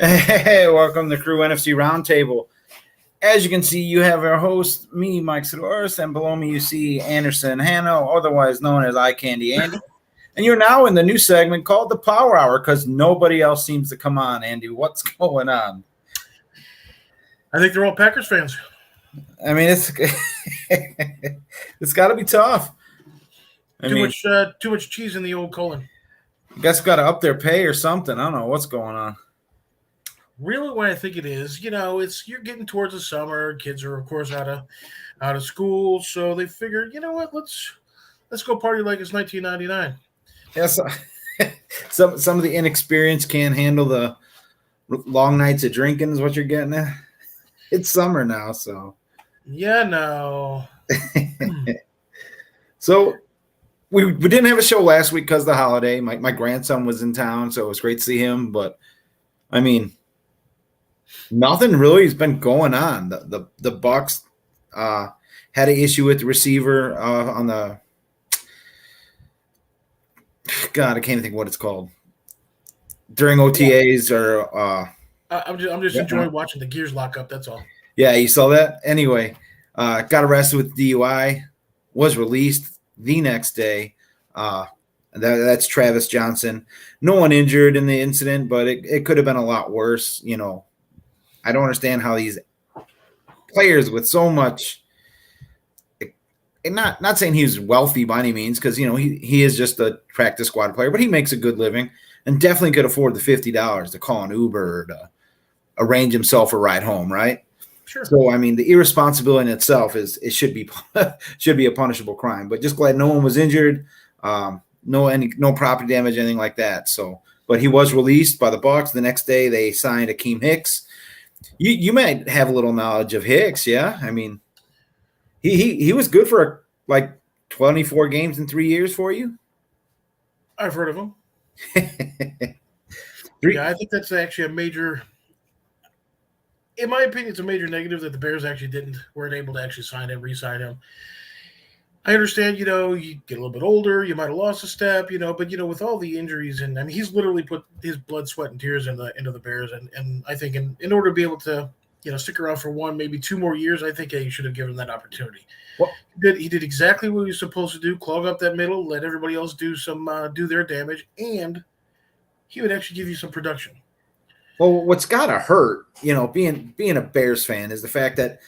Hey, welcome to Crüe NFC Roundtable. As you can see, you have our host, me, Mike Sidoris, and below me you see Anderson Hanno, otherwise known as Eye Candy Andy. And you're now in the new segment called the Power Hour because nobody else seems to come on, Andy. What's going on? I think they're all Packers fans. I mean, it's it's got to be tough. Too much cheese in the old colon. I guess got to up their pay or something. I don't know what's going on. Really, what I think it is, you're getting towards the summer. Kids are, of course, out of school, so they figured, let's go party like it's 1999. Yes, some of the inexperienced can't handle the long nights of drinking. Is what you're getting at. It's summer now, so yeah, no. So we didn't have a show last week because of the holiday. My grandson was in town, so it was great to see him. But I mean, nothing really has been going on. The Bucks had an issue with the receiver on the God, I can't even think what it's called during OTAs or. I'm just enjoying watching the gears lock up. That's all. Yeah, you saw that. Anyway, got arrested with DUI. Was released the next day. That's Travis Johnson. No one injured in the incident, but it could have been a lot worse. I don't understand how these players with so much. And not saying he's wealthy by any means, because he is just a practice squad player, but he makes a good living and definitely could afford the $50 to call an Uber or to arrange himself a ride home, right? Sure. So I mean, the irresponsibility in itself should be a punishable crime. But just glad no one was injured, no property damage, anything like that. So, but he was released by the Bucs. The next day, they signed Akeem Hicks. You might have a little knowledge of Hicks, yeah? I mean, he was good for like 24 games in 3 years for you. I've heard of him. Yeah, I think that's actually a major. In my opinion, it's a major negative that the Bears actually weren't able to actually re-sign him. I understand, you get a little bit older, you might have lost a step, but with all the injuries, and I mean, he's literally put his blood, sweat, and tears into the Bears, and I think in order to be able to, stick around for 1, maybe 2 more years, I think you should have given him that opportunity. Well, he did exactly what he was supposed to do: clog up that middle, let everybody else do their damage, and he would actually give you some production. Well, what's gotta hurt, being a Bears fan, is the fact that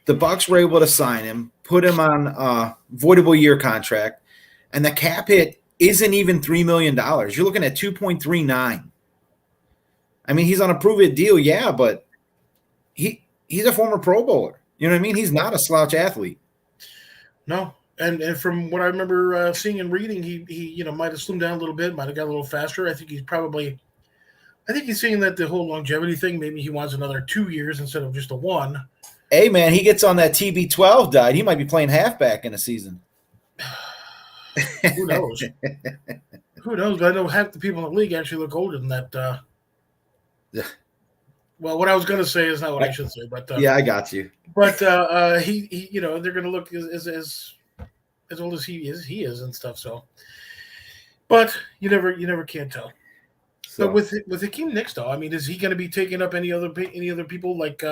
the Bucs were able to sign him, put him on a voidable year contract, and the cap hit isn't even $3 million. You're looking at 2.39. I mean, he's on a prove-it deal, yeah, but he's a former Pro Bowler. You know what I mean? He's not a slouch athlete. No, and from what I remember seeing and reading, he might have slimmed down a little bit, might have got a little faster. I think he's seeing that the whole longevity thing, maybe he wants another 2 years instead of just a 1. Hey, man, he gets on that TB12 diet. He might be playing halfback in a season. Who knows? Who knows? But I know half the people in the league actually look older than that. Well, what I was going to say is not what I should say. But yeah, I got you. But he they're going to look as old as he is and stuff. So, but you never can tell. So with Akeem Hicks, though, I mean, is he going to be taking up any other people like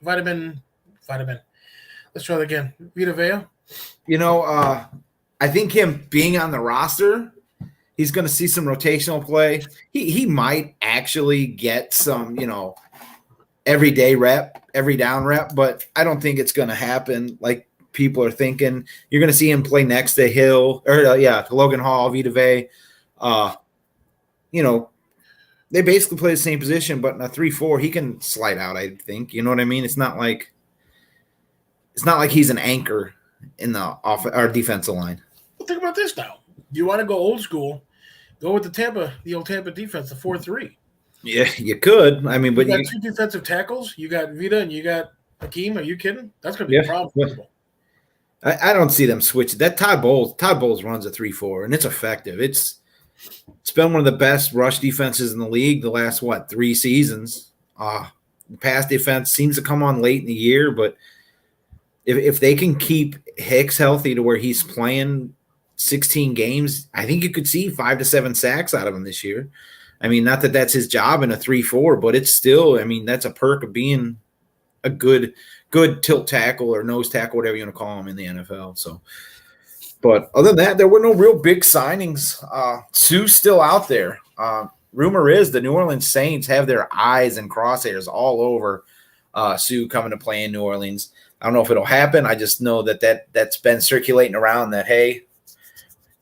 Vitamin? Let's try that again. Vita Vea? I think him being on the roster, he's going to see some rotational play. He might actually get some, every down rep, but I don't think it's going to happen like people are thinking. You're going to see him play next to Hill or to Logan Hall, Vita Vea. They basically play the same position, but in a 3-4, he can slide out, I think. You know what I mean? It's not like he's an anchor in our defensive line. Well, think about this now. You want to go old school, go with the old Tampa defense, the 4-3. Yeah, you could. I mean, but you got 2 defensive tackles. You got Vita and you got Akeem. Are you kidding? That's going to be a problem. I don't see them switching. That Todd Bowles runs a 3-4, and it's effective. It's been one of the best rush defenses in the league the last, 3 seasons. The pass defense seems to come on late in the year, but if they can keep Hicks healthy to where he's playing 16 games, I think you could see 5 to 7 sacks out of him this year. I mean, not that that's his job in a 3-4, but it's still, I mean, that's a perk of being a good tilt tackle or nose tackle, whatever you want to call him in the NFL. So, but other than that, there were no real big signings. Sue's still out there. Rumor is the New Orleans Saints have their eyes and crosshairs all over Sue coming to play in New Orleans. I don't know if it'll happen. I just know that's been circulating around that, hey,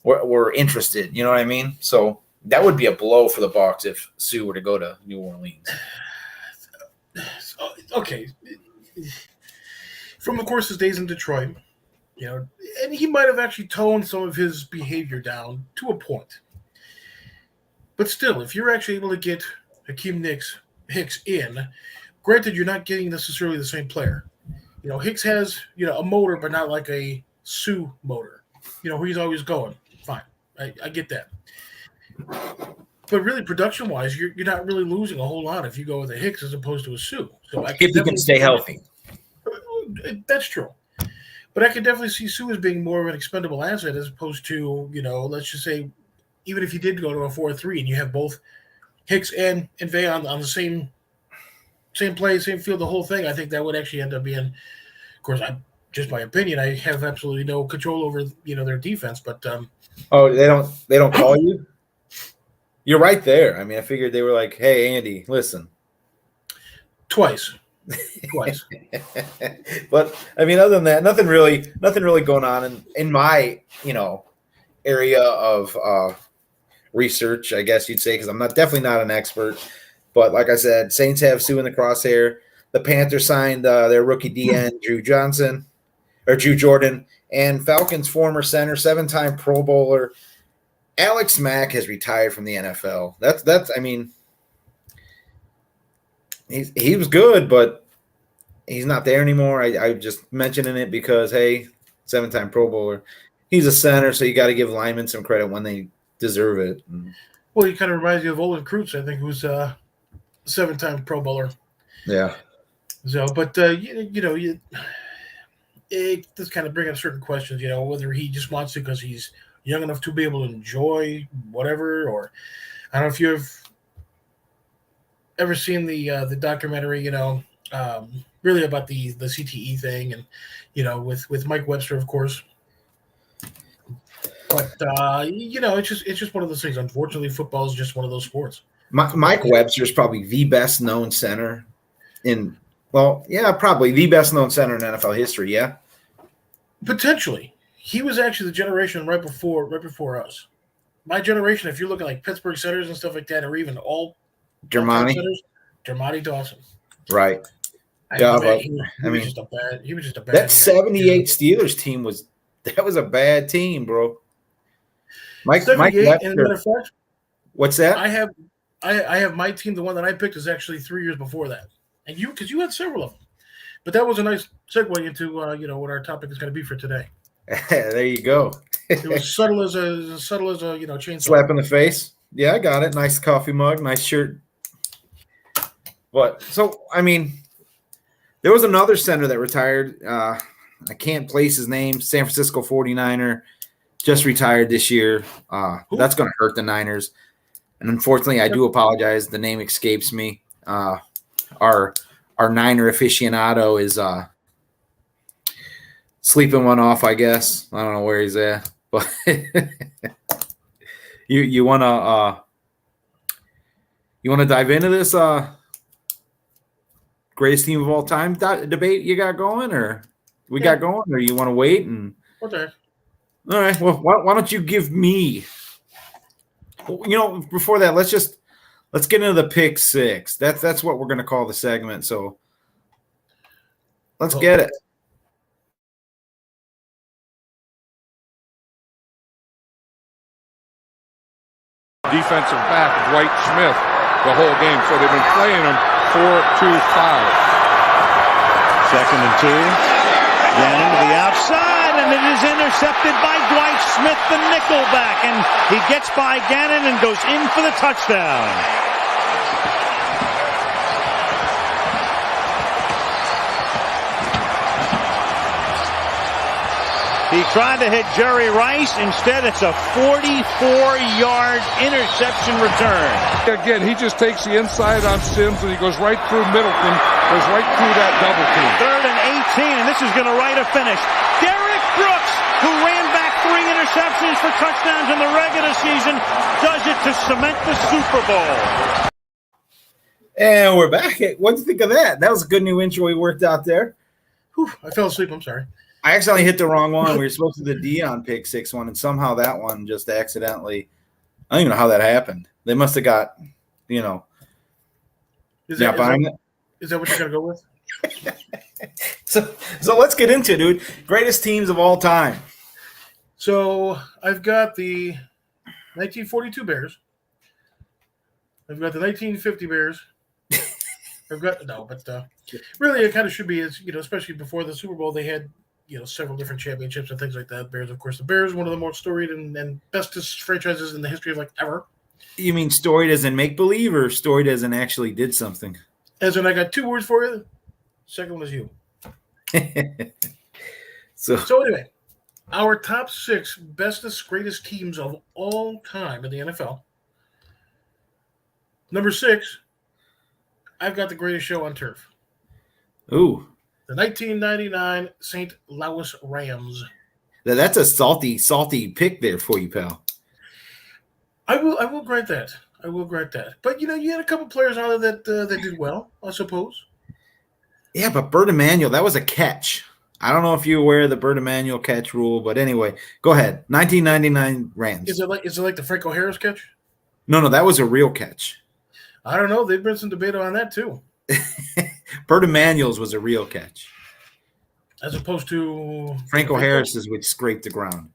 we're interested. You know what I mean? So that would be a blow for the Bucs if Sue were to go to New Orleans. Okay. From, of course, his days in Detroit, and he might have actually toned some of his behavior down to a point. But still, if you're actually able to get Hakeem Hicks in, granted, you're not getting necessarily the same player. Hicks has, a motor, but not like a Sue motor, where he's always going. Fine. I get that. But really, production-wise, you're not really losing a whole lot if you go with a Hicks as opposed to a Sue. So if he can stay healthy. That's true. But I can definitely see Sue as being more of an expendable asset as opposed to, let's just say, even if you did go to a 4-3 and you have both Hicks and Vay on the same play, same field, the whole thing, I think that would actually end up being, of course, just my opinion, I have absolutely no control over, their defense. But they don't call you? You're right there. I mean, I figured they were like, hey, Andy, listen. Twice. But I mean, other than that, nothing really going on in my, area of research, I guess you'd say, because I'm definitely not an expert. But like I said, Saints have Sue in the crosshair. The Panthers signed their rookie DN, Drew Jordan, and Falcons former center, 7-time Pro Bowler, Alex Mack has retired from the NFL. That's I mean, he was good, but he's not there anymore. I just mentioning it because, hey, 7-time Pro Bowler. He's a center, so you got to give linemen some credit when they deserve it. Well, he kind of reminds you of Olin Crüe, I think, who's a 7-time Pro Bowler. Yeah. So, but, it does kind of bring up certain questions, whether he just wants to because he's young enough to be able to enjoy whatever, or I don't know if you've ever seen the documentary, really about the CTE thing, and with Mike Webster, of course. But it's just one of those things. Unfortunately, football is just one of those sports. Mike Webster is probably the best known center probably the best known center in NFL history. Yeah, potentially. He was actually the generation right before us. My generation, if you're looking like Pittsburgh centers and stuff like that, or even all Dermontti Dawson. Right. He was just a bad. That 78 Steelers team was a bad team, bro. Mike Webster. And matter of fact, what's that? I have my team. The one that I picked is actually 3 years before that, and because you had several of them. But that was a nice segue into what our topic is going to be for today. There you go. It was subtle as a chainsaw. Slap in the face. Yeah, I got it. Nice coffee mug, nice shirt. But so I mean, there was another center that retired. I can't place his name. San Francisco 49er just retired this year. That's going to hurt the Niners. And unfortunately, I do apologize. The name escapes me. Our Niner aficionado is sleeping one off, I guess. I don't know where he's at, but you want to dive into this greatest team of all time debate you got going, or got going, or you want to wait and? Okay. All right. Well, why don't you give me? Before that, let's get into the pick six. That's what we're going to call the segment. So let's get it. Defensive back Dwight Smith the whole game, so they've been playing him 4-2-5. 2nd and 2. Gannon to the outside, and it is intercepted by Dwight Smith, the nickelback, and he gets by Gannon and goes in for the touchdown. He tried to hit Jerry Rice. Instead, it's a 44-yard interception return. Again, he just takes the inside on Sims, and he goes right through Middleton, goes right through that double team. 3rd and 18, and this is going to write a finish. Derek Brooks, who ran back 3 interceptions for touchdowns in the regular season, does it to cement the Super Bowl. And we're back. What do you think of that? That was a good new intro we worked out there. Whew, I fell asleep. I'm sorry. I accidentally hit the wrong one. We were supposed to do the Dion pick 6 one, and somehow that one just accidentally. I don't even know how that happened. They must have got, Is that what you're gonna go with? So let's get into it, dude. Greatest teams of all time. So I've got the 1942 Bears. I've got the 1950 Bears. Really, it kind of should be, especially before the Super Bowl, they had, several different championships and things like that. Bears, of course. The Bears, one of the most storied and bestest franchises in the history of, ever. You mean storied as in make-believe or storied as in actually did something? As in I got 2 words for you. Second one is you. So anyway, our top 6 bestest, greatest teams of all time in the NFL. Number 6, I've got the greatest show on turf. Ooh. The 1999 St. Louis Rams. That's a salty pick there for you, pal. I will grant that. But, you had a couple players on there that did well, I suppose. Yeah, but Bert Emanuel, that was a catch. I don't know if you're aware of the Bert Emanuel catch rule, but anyway, go ahead. 1999 Rams. Is it like the Franco Harris catch? No, that was a real catch. I don't know. There's been some debate on that, too. Bert Emanuel's was a real catch. As opposed to Franco Harris's, which scraped the ground.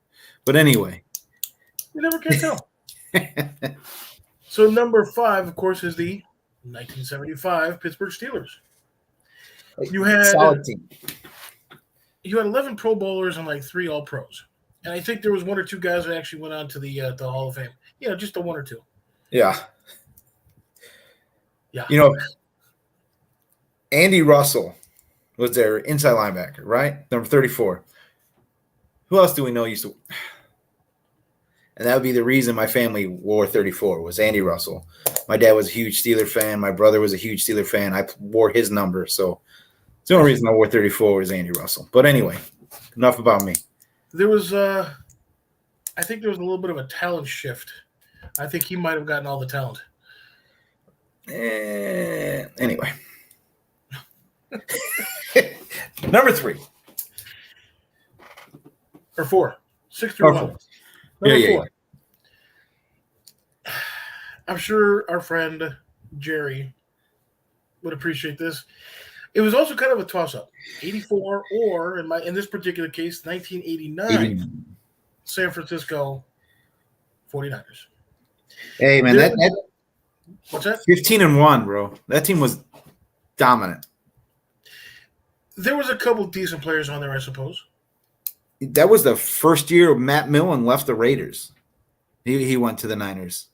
But anyway. You never can tell. So number 5, of course, is the 1975 Pittsburgh Steelers. You had solid team. You had 11 Pro Bowlers and 3 All-Pros. And I think there was 1 or 2 guys that actually went on to the Hall of Fame. Just a 1 or 2. Yeah. Yeah. Andy Russell was their inside linebacker, right? Number 34. Who else do we know used to? And that would be the reason my family wore 34 was Andy Russell. My dad was a huge Steeler fan. My brother was a huge Steeler fan. I wore his number. So the only reason I wore 34 was Andy Russell. But anyway, enough about me. There was I think there was a little bit of a talent shift. I think he might have gotten all the talent. Anyway. Number 3. Or 4. 6 through 1. Number 4. I'm sure our friend Jerry would appreciate this. It was also kind of a toss-up. 84 or, in this particular case, 1989 San Francisco 49ers. Hey, man, that what's that? 15-1, bro. That team was dominant. There was a couple decent players on there, I suppose. That was the first year Matt Millen left the Raiders. He went to the Niners.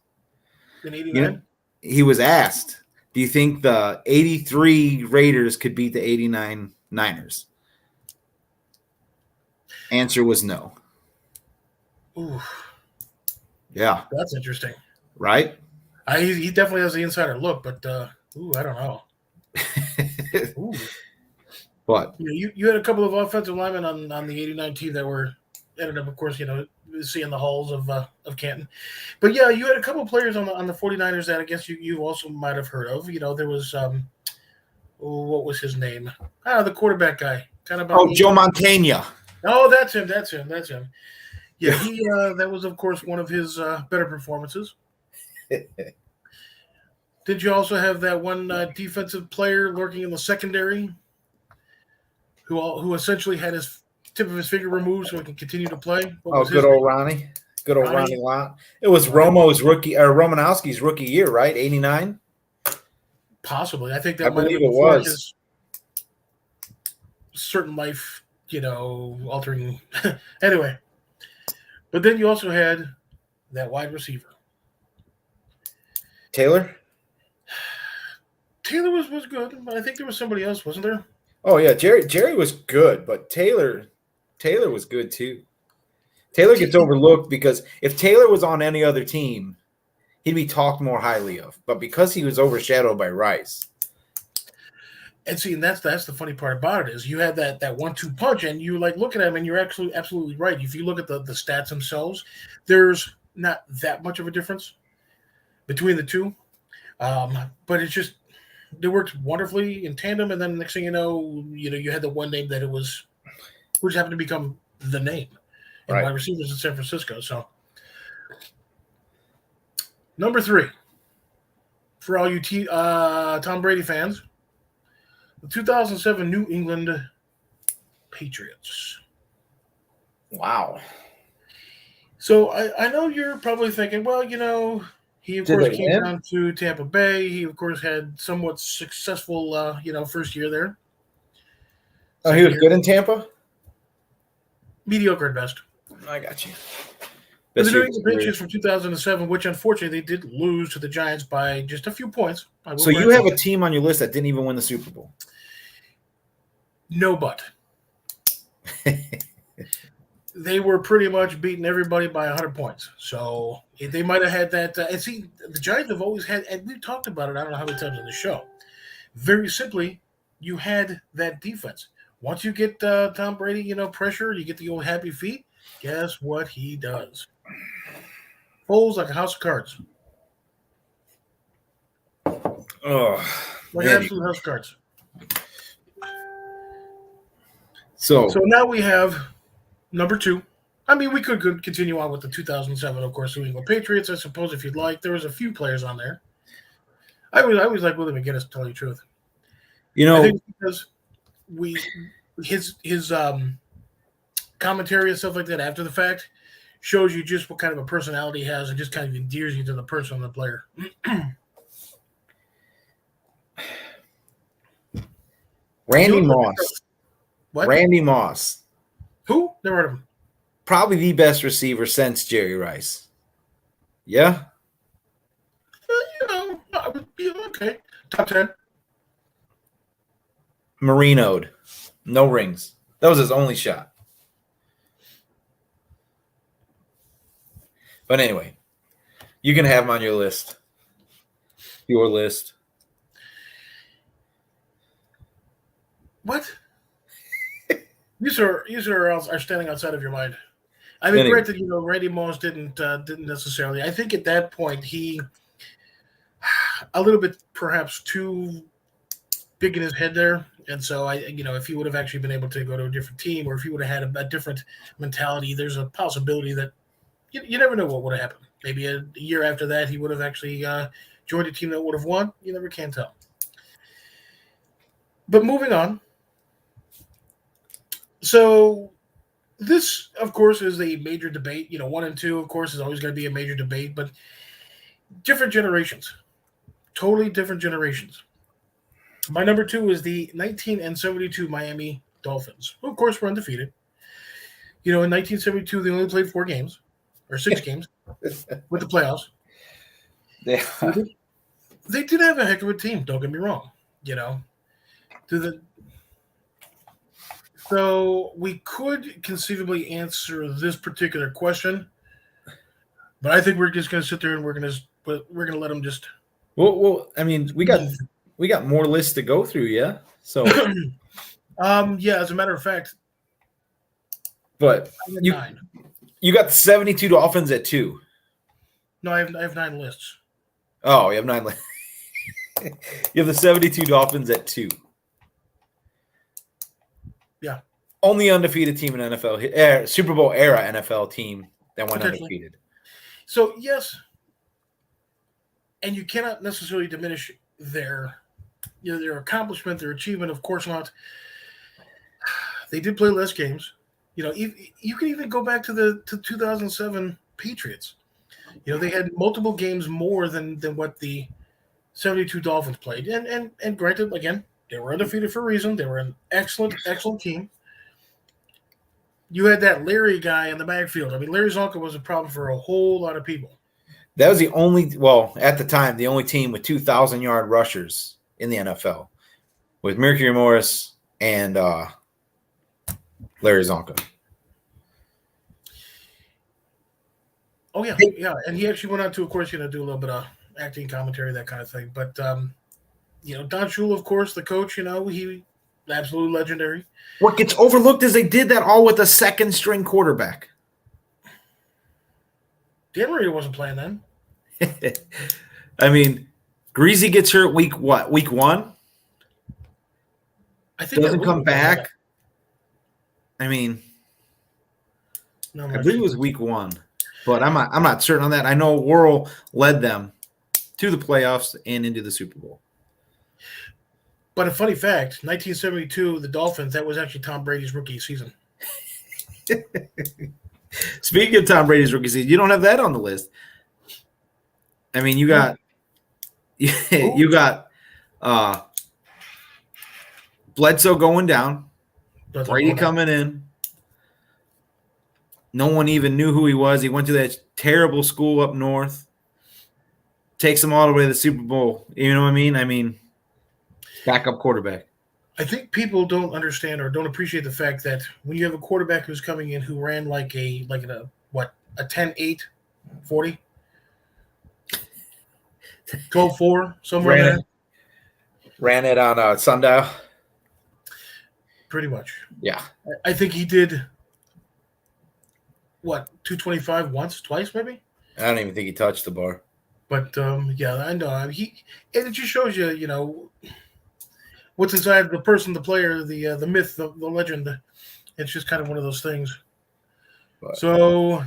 In 89? He was asked, do you think the 83 Raiders could beat the 89 Niners? Answer was no. Ooh. Yeah. That's interesting. Right? He definitely has the insider look, but I don't know. Ooh. What? You had a couple of offensive linemen on the 89 team that ended up, of course, seeing the halls of Canton. But, yeah, you had a couple of players on the 49ers that I guess you also might have heard of. There was what was his name? The quarterback guy. Joe Montana. Oh, that's him. Yeah, that was, of course, one of his better performances. Did you also have that one defensive player lurking in the secondary who essentially had his tip of his finger removed so he can continue to play? Good old Ronnie. Good old Ronnie Lott. It was Romanowski's rookie year, right? 89? Possibly. I think that might believe have been it was. His certain life, altering. Anyway. But then you also had that wide receiver. Taylor was good. I think there was somebody else, wasn't there? Oh, yeah. Jerry was good, but Taylor was good too. Taylor gets overlooked because if Taylor was on any other team, he'd be talked more highly of. But because he was overshadowed by Rice. And see, and that's the funny part about it is you had that 1-2 punch, and you like looking at him, and you're actually absolutely right. If you look at the stats themselves, there's not that much of a difference between the two, but it's just they worked wonderfully in tandem. And then the next thing you know, you had the one name that which happened to become the name in wide receivers in San Francisco. So number 3 for all you Tom Brady fans. The 2007 New England Patriots. Wow. So I know you're probably thinking, well, he of course came down to Tampa Bay. He of course had somewhat successful, first year there. Oh, he was good in Tampa? Mediocre at best. I got you. The New England Patriots from 2007, which unfortunately they did lose to the Giants by just a few points. So you have a team on your list that didn't even win the Super Bowl? No, but they were pretty much beating everybody by 100 points. So they might have had that. And see, the Giants have always had, and we've talked about it, I don't know how many times on the show. Very simply, you had that defense. Once you get Tom Brady, pressure, you get the old happy feet, guess what he does? Folds like a house of cards. Oh, like an absolute house of cards. So now we have number 2. I mean, we could continue on with the 2007, of course, New England Patriots. I suppose if you'd like, there was a few players on there. I always like Willie McGinnis, to tell you the truth. I think because his commentary and stuff like that after the fact shows you just what kind of a personality he has and just kind of endears you to the person and the player. Randy Moss. What? Randy Moss. Who? Never heard of him. Probably the best receiver since Jerry Rice. Yeah? Okay. Top 10. Marino'd. No rings. That was his only shot. But anyway, you can have him on your list. Your list. What? You sir are standing outside of your mind. I mean, granted, Randy Moss didn't necessarily. I think at that point he a little bit perhaps too big in his head there, and so if he would have actually been able to go to a different team, or if he would have had a different mentality, there's a possibility that you never know what would have happened. Maybe a year after that, he would have actually joined a team that would have won. You never can tell. But moving on. So this, of course, is a major debate. 1 and 2, of course, is always going to be a major debate, but different generations, totally different generations. My number 2 is the 1972 Miami Dolphins, who, of course, were undefeated. In 1972, they only played 4 games, or 6 games, with the playoffs. Yeah. They did have a heck of a team, don't get me wrong, So we could conceivably answer this particular question, but I think we're just going to sit there and we're going to let them just. Well, I mean, we got more lists to go through, yeah. So, yeah. As a matter of fact, but you got the 72 Dolphins at 2. No, I have 9 lists. Oh, you have 9 lists. You have the 72 Dolphins at 2. Yeah. Only undefeated team in NFL, Super Bowl era NFL team that went undefeated. So, yes. And you cannot necessarily diminish their accomplishment, their achievement, of course not. They did play less games. You can even go back to the 2007 Patriots. They had multiple games more than what the 72 Dolphins played. And granted, again, they were undefeated for a reason. They were an excellent, excellent team. You had that Larry guy in the backfield. I mean, Larry Zonka was a problem for a whole lot of people. That was at the time, the only team with 2,000-yard rushers in the NFL, with Mercury Morris and Larry Zonka. Oh yeah, yeah, and he actually went on to, of course, do a little bit of acting, commentary, that kind of thing. But Don Shula, of course, the coach, he absolutely legendary. What gets overlooked is they did that all with a second-string quarterback. Dan Marino wasn't playing then. I mean, Greasy gets hurt week 1? I think doesn't come back. I mean, I believe it was week 1, but I'm not certain on that. I know Worrell led them to the playoffs and into the Super Bowl. But a funny fact, 1972, the Dolphins, that was actually Tom Brady's rookie season. Speaking of Tom Brady's rookie season, you don't have that on the list. I mean, you got Bledsoe going down, Brady coming in. No one even knew who he was. He went to that terrible school up north. Takes them all the way to the Super Bowl. You know what I mean? I mean, backup quarterback. I think people don't understand or don't appreciate the fact that when you have a quarterback who's coming in who ran like a 10-8, 40, 12-4, somewhere there. Ran it on sundial. Pretty much. Yeah. I think he did, 225 once, twice maybe? I don't even think he touched the bar. But, yeah, I know. And it just shows you, what's inside the person, the player, the myth, the legend. It's just kind of one of those things. But, so,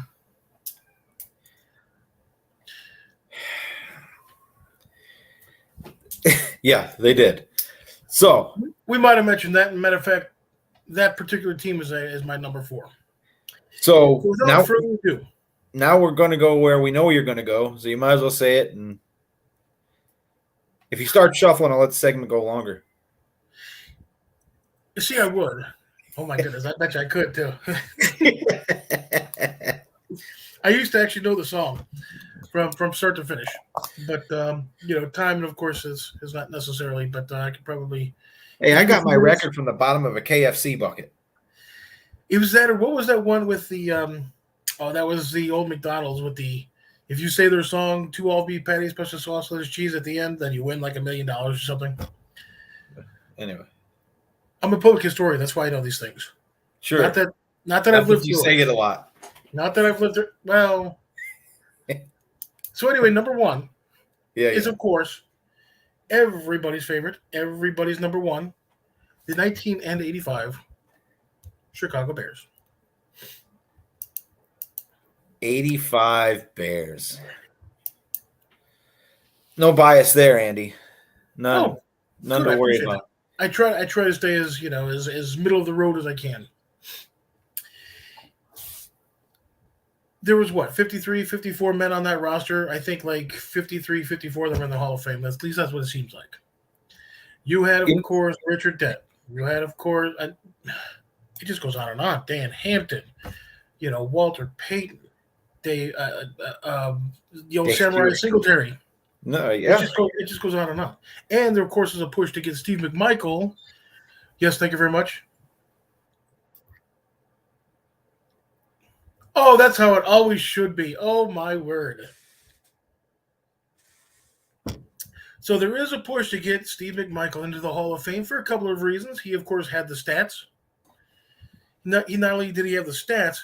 yeah, they did. So we might have mentioned that. Matter of fact, that particular team is my number 4. So without further ado, now we're going to go where we know you're going to go. So you might as well say it. And if you start shuffling, I'll let the segment go longer. You see, I would. Oh my goodness, I bet you I could too. I used to actually know the song from start to finish, but time, of course, is not necessarily. But I could probably. Hey, I got my record from the bottom of a KFC bucket. It was that, or what was that one with the? That was the old McDonald's with the. If you say their song, 2 all-beef patties, special sauce, lettuce, cheese at the end, then you win like $1 million or something. Anyway. I'm a public historian. That's why I know these things. Sure. Not that I've lived through it. You say it a lot. Not that I've lived through. Well. So anyway, number 1 is, of course, everybody's favorite, everybody's number 1, the 1985 Chicago Bears. 85 Bears. No bias there, Andy. None to worry about. I try to stay as as middle of the road as I can. There was 53, 54 men on that roster. I think like 53, 54 of them are in the Hall of Fame. At least that's what it seems like. You had, of course, Richard Dent. You had, of course, it just goes on and on. Dan Hampton, Walter Payton, Samurai Singletary. No, yeah. It just goes on and on. And there, of course, is a push to get Steve McMichael. Yes, thank you very much. Oh, that's how it always should be. Oh, my word. So there is a push to get Steve McMichael into the Hall of Fame for a couple of reasons. He, of course, had the stats. Not only did he have the stats,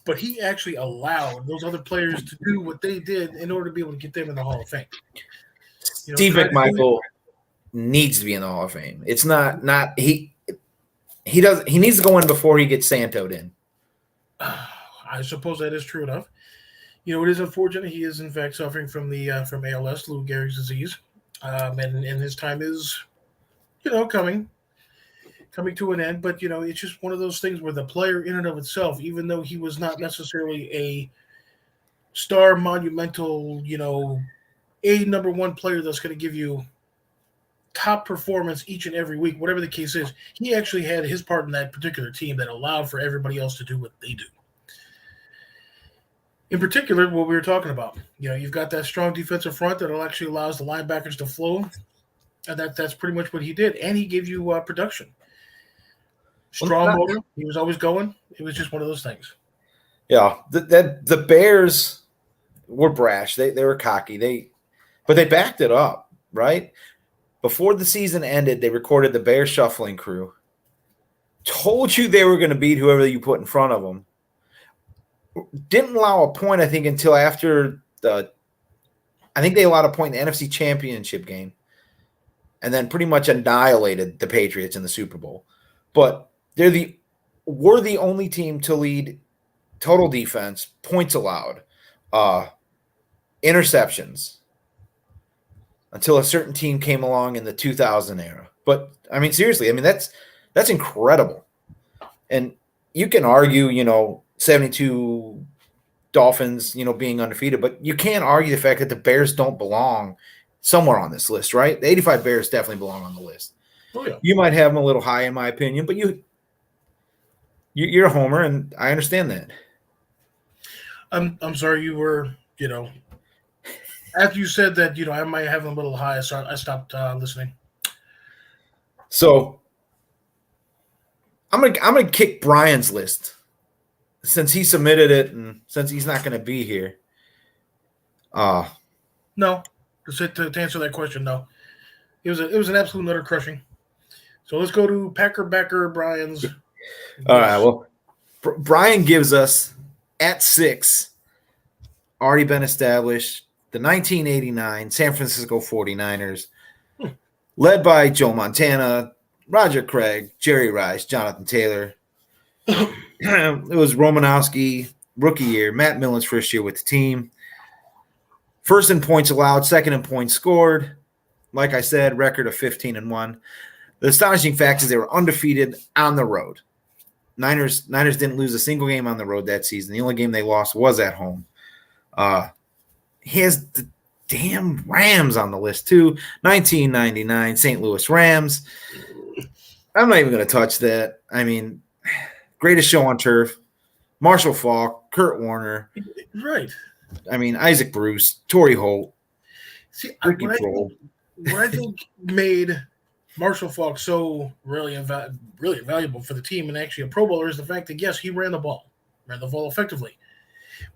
but he actually allowed those other players to do what they did in order to be able to get them in the Hall of Fame. Steve McMichael needs to be in the Hall of Fame. It's not he needs to go in before he gets Santo'd in. I suppose that is true enough. It is unfortunate he is in fact suffering from from ALS, Lou Gehrig's disease, and his time is, coming to an end. But it's just one of those things where the player in and of itself, even though he was not necessarily a star, monumental, a number 1 player that's going to give you top performance each and every week, whatever the case is, he actually had his part in that particular team that allowed for everybody else to do what they do. In particular, what we were talking about, you've got that strong defensive front that actually allows the linebackers to flow, and that's pretty much what he did. And he gave you production. Strong motor. He was always going. It was just one of those things. Yeah, the Bears were brash. They were cocky. But they backed it up, right? Before the season ended, they recorded the Bears shuffling crew. Told you they were going to beat whoever you put in front of them. Didn't allow a point, I think, until after I think they allowed a point in the NFC Championship game. And then pretty much annihilated the Patriots in the Super Bowl. But we're the only team to lead total defense, points allowed, interceptions, until a certain team came along in the 2000 era. But, I mean, seriously, I mean, that's incredible. And you can argue, 72 Dolphins, being undefeated, but you can't argue the fact that the Bears don't belong somewhere on this list, right? The 85 Bears definitely belong on the list. Oh, yeah. You might have them a little high, in my opinion, but you're a homer, and I understand that. I'm sorry you were, after you said that, I might have them a little high, so I stopped listening. So I'm gonna kick Brian's list since he submitted it, and since he's not going to be here. No, to answer that question, no. It was an absolute nutter crushing. So let's go to Packer backer Brian's. All right. Well, Brian gives us at 6, already been established, the 1989 San Francisco 49ers, led by Joe Montana, Roger Craig, Jerry Rice, Jonathan Taylor. It was Romanowski, rookie year, Matt Millen's first year with the team. First in points allowed, second in points scored. Like I said, record of 15-1. The astonishing fact is they were undefeated on the road. Niners didn't lose a single game on the road that season. The only game they lost was at home. He has the damn Rams on the list too. 1999 St. Louis Rams. I'm not even going to touch that. I mean, greatest show on turf. Marshall Faulk, Kurt Warner. Right. I mean, Isaac Bruce, Torrey Holt. See, what I think made Marshall Faulk so really valuable for the team and actually a Pro Bowler is the fact that, yes, he ran the ball effectively.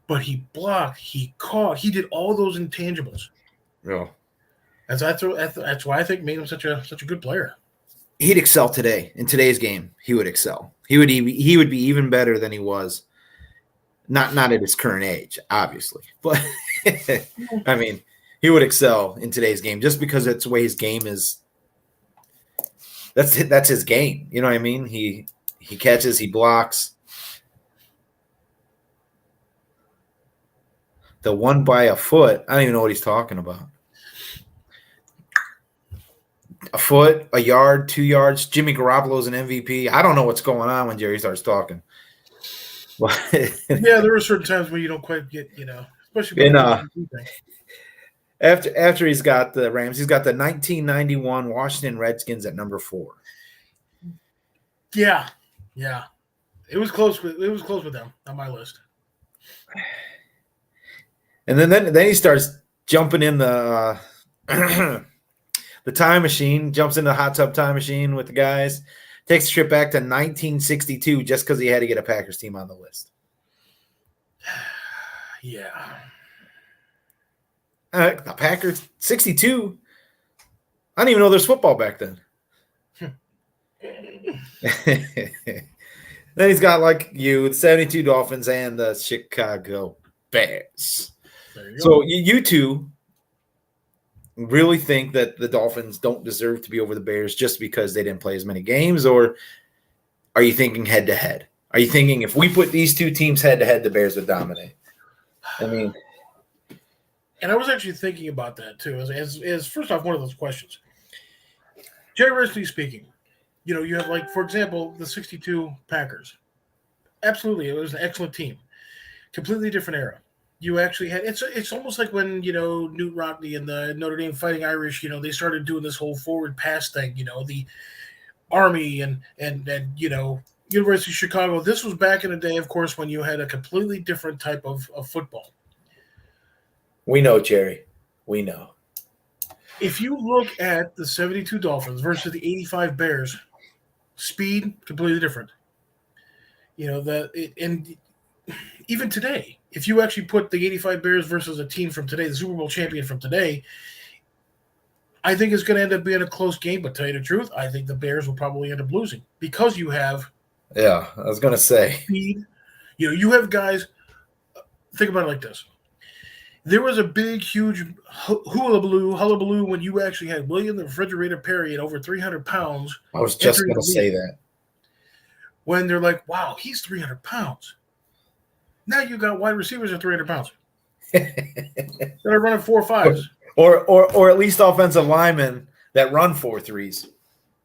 But he blocked, he caught, he did all those intangibles. Yeah. That's why I think made him such a good player. He'd excel today. In today's game, he would excel. He would be even better than he was. Not at his current age, obviously, but I mean, he would excel in today's game just because it's the way his game is. That's his game. You know what I mean? He catches, he blocks. The one by a foot, I don't even know what he's talking about. A foot, a yard, 2 yards. Jimmy Garoppolo's an MVP. I don't know what's going on when Jerry starts talking. Yeah, there are certain times where you don't quite get, especially after he's got the Rams, he's got the 1991 Washington Redskins at number 4. Yeah. It was close with them on my list. And then he starts jumping in the the time machine, jumps into the hot tub time machine with the guys. Takes a trip back to 1962 just because he had to get a Packers team on the list. Yeah. The Packers, 62. I didn't even know there's football back then. Then he's got, like you, the 72 Dolphins and the Chicago Bears. So you two really think that the Dolphins don't deserve to be over the Bears just because they didn't play as many games, or are you thinking head-to-head? Are you thinking if we put these two teams head-to-head, the Bears would dominate? I mean – and I was actually thinking about that too as first off, one of those questions. Generally speaking, you have, like, for example, the 62 Packers. Absolutely, it was an excellent team. Completely different era. You actually had it's almost like when Newt Rockne and the Notre Dame Fighting Irish, they started doing this whole forward pass thing. The Army and University of Chicago. This was back in the day, of course, when you had a completely different type of football. We know, Jerry. We know. If you look at the 72 Dolphins versus the 85 Bears, speed completely different. And even today, if you actually put the 85 Bears versus a team from today, the Super Bowl champion from today, I think it's going to end up being a close game. But to tell you the truth, I think the Bears will probably end up losing because you have Yeah, I was going to say. speed. You have guys. Think about it like this. There was a big, huge hullabaloo when you actually had William the Refrigerator Perry at over 300 pounds. I was just entering going to the say league. that. When they're like, wow, he's 300 pounds. Now you got wide receivers at 300 pounds that are running 4.5s. Or at least offensive linemen that run 4.3s.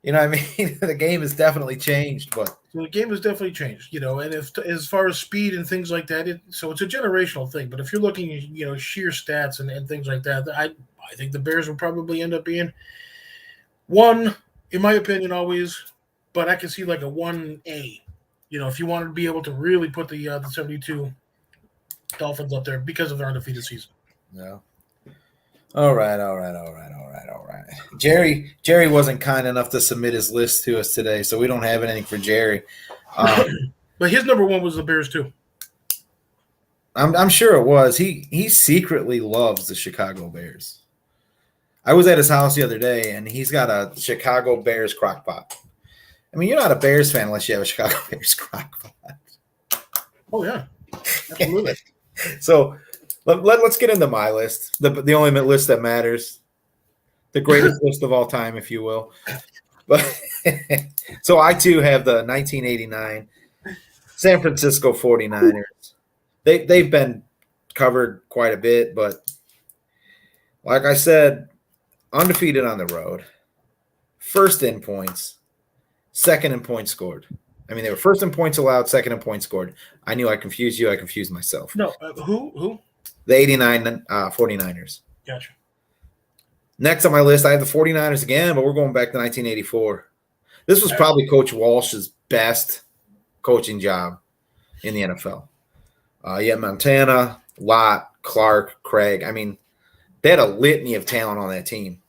You know what I mean? The game has definitely changed, but So the game has definitely changed, and if as far as speed and things like that, so it's a generational thing. But if you're looking at, sheer stats and things like that, I think the Bears will probably end up being one, in my opinion, always. But I can see like a 1A, if you wanted to be able to really put the 72 Dolphins up there because of their undefeated season. yeah. All right. Jerry wasn't kind enough to submit his list to us today, so we don't have anything for Jerry. But his number one was the Bears too. I'm sure it was. He secretly loves the Chicago Bears. I was at his house the other day, and he's got a Chicago Bears crock pot. I mean, you're not a Bears fan unless you have a Chicago Bears crock pot. Oh yeah, absolutely. So let's get into my list, the only list that matters, the greatest list of all time, if you will. But so I too have the 1989 San Francisco 49ers. They've been covered quite a bit, but like I said, undefeated on the road, first in points, second in points scored. I mean, they were first in points allowed, second in points scored. I knew I confused you. I confused myself. No, who? The 89 49ers. Gotcha. Next on my list, I have the 49ers again, but we're going back to 1984. This was probably Coach Walsh's best coaching job in the NFL. Montana, Lott, Clark, Craig. I mean, they had a litany of talent on that team.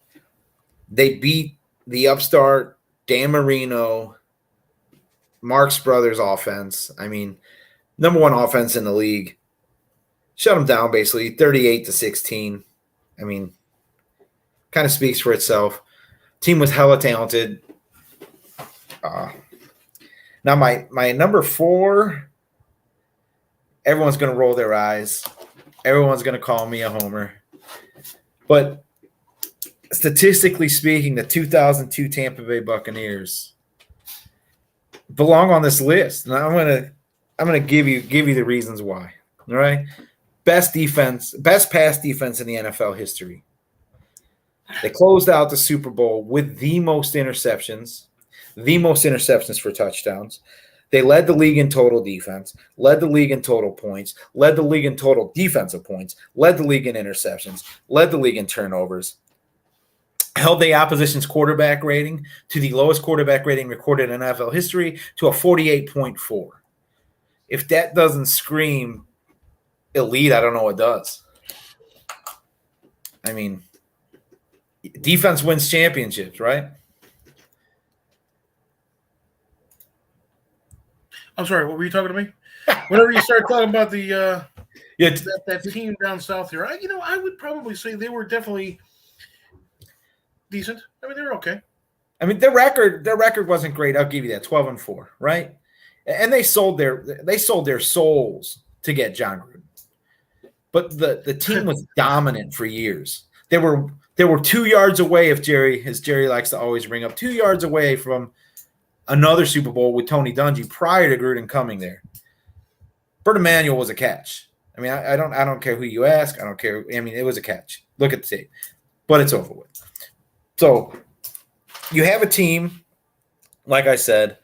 They beat the upstart Dan Marino, Marx Brothers offense. I mean, number one offense in the league. Shut them down basically 38-16. I mean, kind of speaks for itself. Team was hella talented. Now my number 4, everyone's going to roll their eyes. Everyone's going to call me a homer. But statistically speaking, the 2002 Tampa Bay Buccaneers belong on this list. And I'm going to give you the reasons why. All right? Best pass defense in the NFL history. They closed out the Super Bowl with the most interceptions for touchdowns. They led the league in total defense, led the league in total points, led the league in total defensive points, led the league in interceptions, led the league in turnovers, held the opposition's quarterback rating to the lowest quarterback rating recorded in NFL history to a 48.4. If that doesn't scream elite, I don't know what does. I mean, defense wins championships, right? I'm sorry, what were you talking to me? Whenever you start talking about the that team down south here, I would probably say they were definitely decent. I mean, they were okay. I mean, their record wasn't great. I'll give you that, 12-4, right? And they sold their souls to get John Gruden. But the team was dominant for years. They were 2 yards away, as Jerry likes to always bring up, 2 yards away from another Super Bowl with Tony Dungy prior to Gruden coming there. Bert Emanuel was a catch. I mean, I don't care who you ask. I don't care. I mean, it was a catch. Look at the tape. But it's over with. So you have a team, like I said,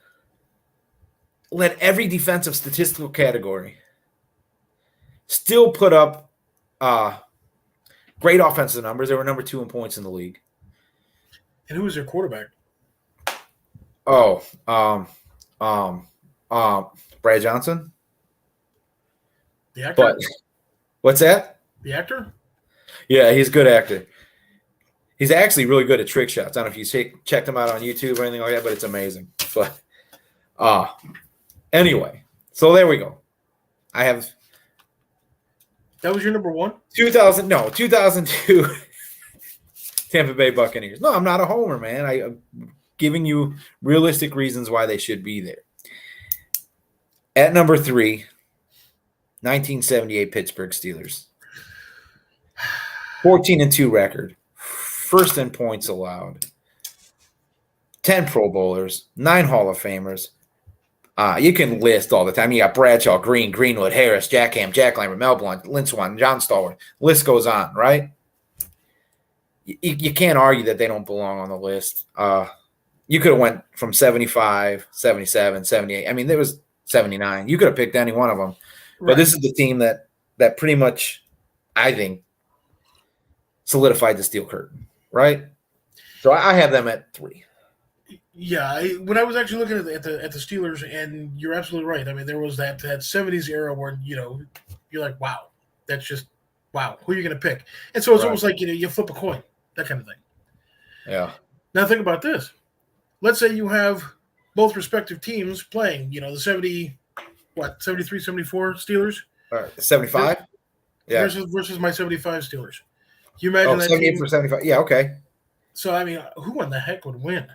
led every defensive statistical category, still put up great offensive numbers. They were number 2 in points in the league. And who was their quarterback? Oh, Brad Johnson. The actor? But what's that? The actor? Yeah, he's a good actor. He's actually really good at trick shots. I don't know if you checked him out on YouTube or anything like that, but it's amazing. But anyway, so there we go. I have That was your number one? 2002 Tampa Bay Buccaneers. No, I'm not a homer, man. I'm giving you realistic reasons why they should be there. At number 3, 1978 Pittsburgh Steelers. 14-2 record. First in points allowed. 10 Pro Bowlers. 9 Hall of Famers. You can list all the time. You got Bradshaw, Green, Greenwood, Harris, Jack Ham, Jack Lambert, Mel Blount, Lynn Swann, John Stallworth. List goes on, right? You can't argue that they don't belong on the list. You could have went from 75, 77, 78. I mean, there was 79. You could have picked any one of them. But this is the team that pretty much, I think, solidified the steel curtain, right? So I have them at 3. Yeah, when I was actually looking at the Steelers, and you're absolutely right. I mean, there was that 70s era where, you're like, wow, that's just, wow, who are you going to pick? And so it's almost like, you flip a coin, that kind of thing. Yeah. Now think about this. Let's say you have both respective teams playing, the 73, 74 Steelers? 75? Yeah. Versus my 75 Steelers. You imagine that 78 team? for 75. Yeah, okay. So, I mean, who in the heck would win?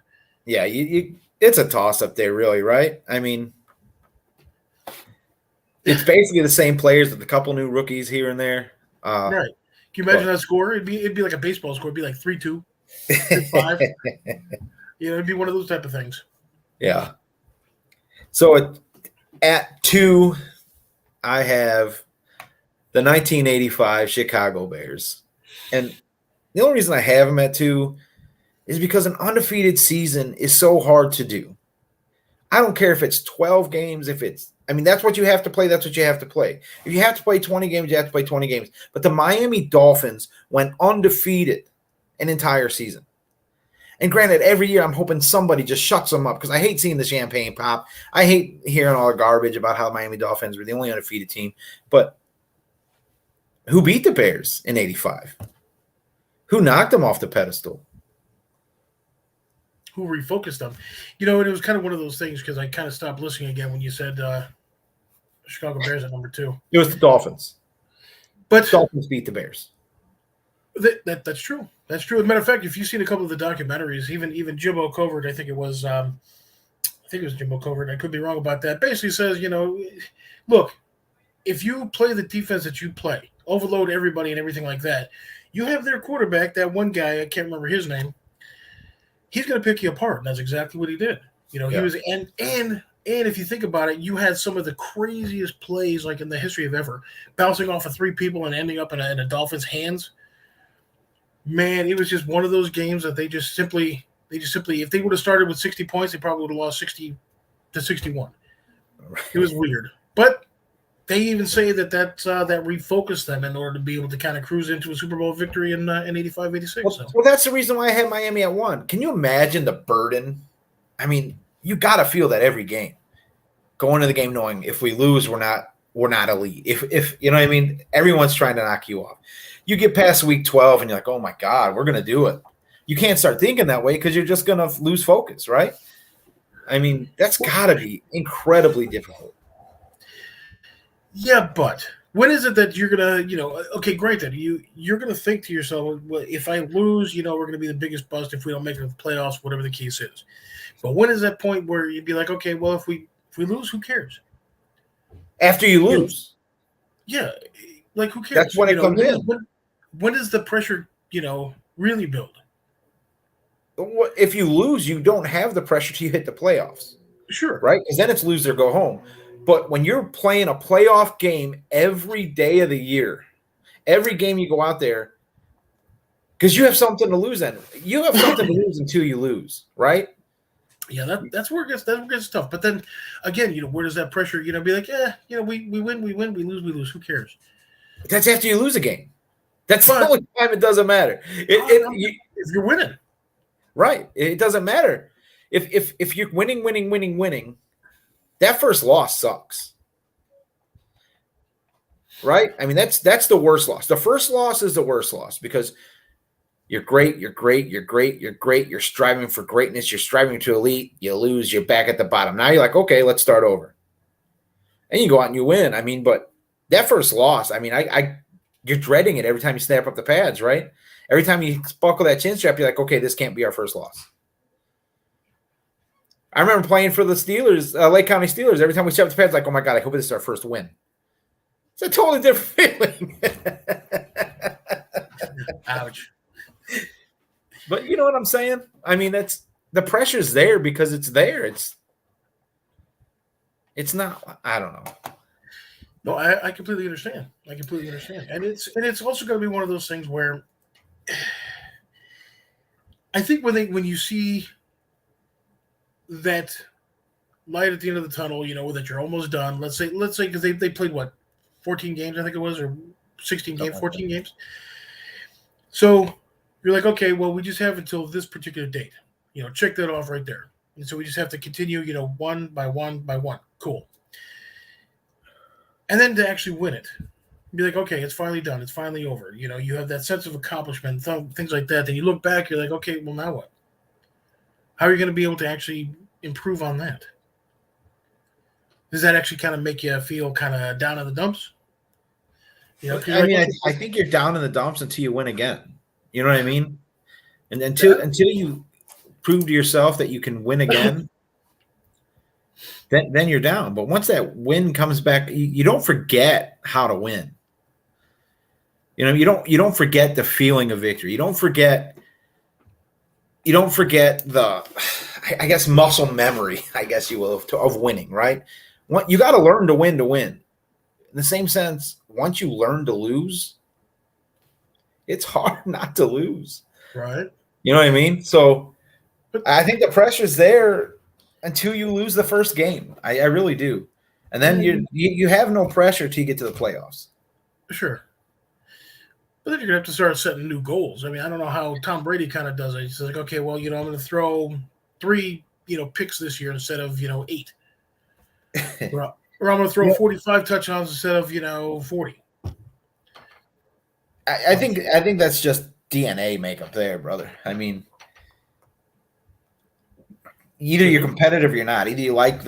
Yeah, it's a toss-up there, really, right? I mean, it's basically the same players with a couple new rookies here and there. Right. Can you imagine that score? It'd be like a baseball score. It'd be like 3-2, 3-5. It'd be one of those type of things. Yeah. So at 2, I have the 1985 Chicago Bears. And the only reason I have them at 2 is because an undefeated season is so hard to do. I don't care if it's 12 games, that's what you have to play, that's what you have to play. If you have to play 20 games, you have to play 20 games. But the Miami Dolphins went undefeated an entire season. And granted, every year I'm hoping somebody just shuts them up because I hate seeing the champagne pop. I hate hearing all the garbage about how the Miami Dolphins were the only undefeated team. But who beat the Bears in 85? Who knocked them off the pedestal? Who refocused them? And it was kind of one of those things because I kind of stopped listening again when you said Chicago Bears at number 2. It was the Dolphins. But Dolphins beat the Bears. That's true. That's true. As a matter of fact, if you've seen a couple of the documentaries, even Jimbo Covert, I think it was Jimbo Covert. I could be wrong about that. Basically says, look, if you play the defense that you play, overload everybody and everything like that, you have their quarterback, that one guy, I can't remember his name. He's going to pick you apart, and that's exactly what he did. He was, and if you think about it, you had some of the craziest plays like in the history of ever, bouncing off of 3 people and ending up in a Dolphins' hands. Man, it was just one of those games that they just simply, if they would have started with 60 points, they probably would have lost 60-61. It was weird, but they even say that refocused them in order to be able to kind of cruise into a Super Bowl victory in 85, 86. Well, that's the reason why I had Miami at 1. Can you imagine the burden? I mean, you got to feel that every game. Going into the game knowing if we lose, we're not elite. If you know what I mean, everyone's trying to knock you off. You get past week 12 and you're like, oh my God, we're going to do it. You can't start thinking that way because you're just going to lose focus, right? I mean, that's got to be incredibly difficult. Yeah, but when is it that you're gonna, okay, granted, you're gonna think to yourself, well, if I lose, we're gonna be the biggest bust if we don't make it to the playoffs, whatever the case is. But when is that point where you'd be like, okay, well, if we lose, who cares? After you lose, yeah, like who cares? That's when it comes in. When does the pressure, really build? If you lose, you don't have the pressure till you hit the playoffs. Sure, right? Because then it's lose or go home. But when you're playing a playoff game every day of the year, every game you go out there, because you have something to lose then. You have something to lose until you lose, right? Yeah, that's where it gets tough. But then again, where does that pressure, be like, we win, we lose, who cares? That's after you lose a game. That's the only time it doesn't matter. If you're winning. Right. It doesn't matter. If you're winning, that first loss sucks, right? I mean, that's the worst loss. The first loss is the worst loss because you're great, you're striving for greatness, you're striving to elite, you lose, you're back at the bottom. Now you're like, okay, let's start over. And you go out and you win. I mean, but that first loss, I mean, I you're dreading it every time you snap up the pads, right? Every time you buckle that chin strap, you're like, okay, this can't be our first loss. I remember playing for the Steelers, Lake County Steelers. Every time we stepped the pads, like, oh my God, I hope this is our first win. It's a totally different feeling. Ouch. But you know what I'm saying? I mean, that's the pressure's there because it's there. It's not. I don't know. No, I completely understand. I completely understand, and it's also going to be one of those things where I think when you see that light at the end of the tunnel, that you're almost done. Let's say because they played what 14 games, I think it was, or 16 games, 14 games. So you're like, okay, well, we just have until this particular date. Check that off right there. And so we just have to continue, one by one by one. Cool. And then to actually win it, be like, okay, it's finally done. It's finally over. You have that sense of accomplishment, things like that. Then you look back, you're like, okay, well, now what? How are you going to be able to actually improve on that? Does that actually kind of make you feel kind of down in the dumps? I think you're down in the dumps until you win again. You know what I mean? And until you prove to yourself that you can win again, then you're down. But once that win comes back, you don't forget how to win. You don't forget the feeling of victory. You don't forget the, I guess, muscle memory, I guess you will, of winning, right? You got to learn to win to win. In the same sense, once you learn to lose, it's hard not to lose. Right. You know what I mean? So I think the pressure's there until you lose the first game. I really do. And then you have no pressure till you get to the playoffs. Sure. But then you're going to have to start setting new goals. I mean, I don't know how Tom Brady kind of does it. He's like, okay, well, I'm going to throw 3, picks this year instead of, 8. Or I'm going to throw 45 touchdowns instead of, 40. I think that's just DNA makeup there, brother. I mean, either you're competitive or you're not. Either you like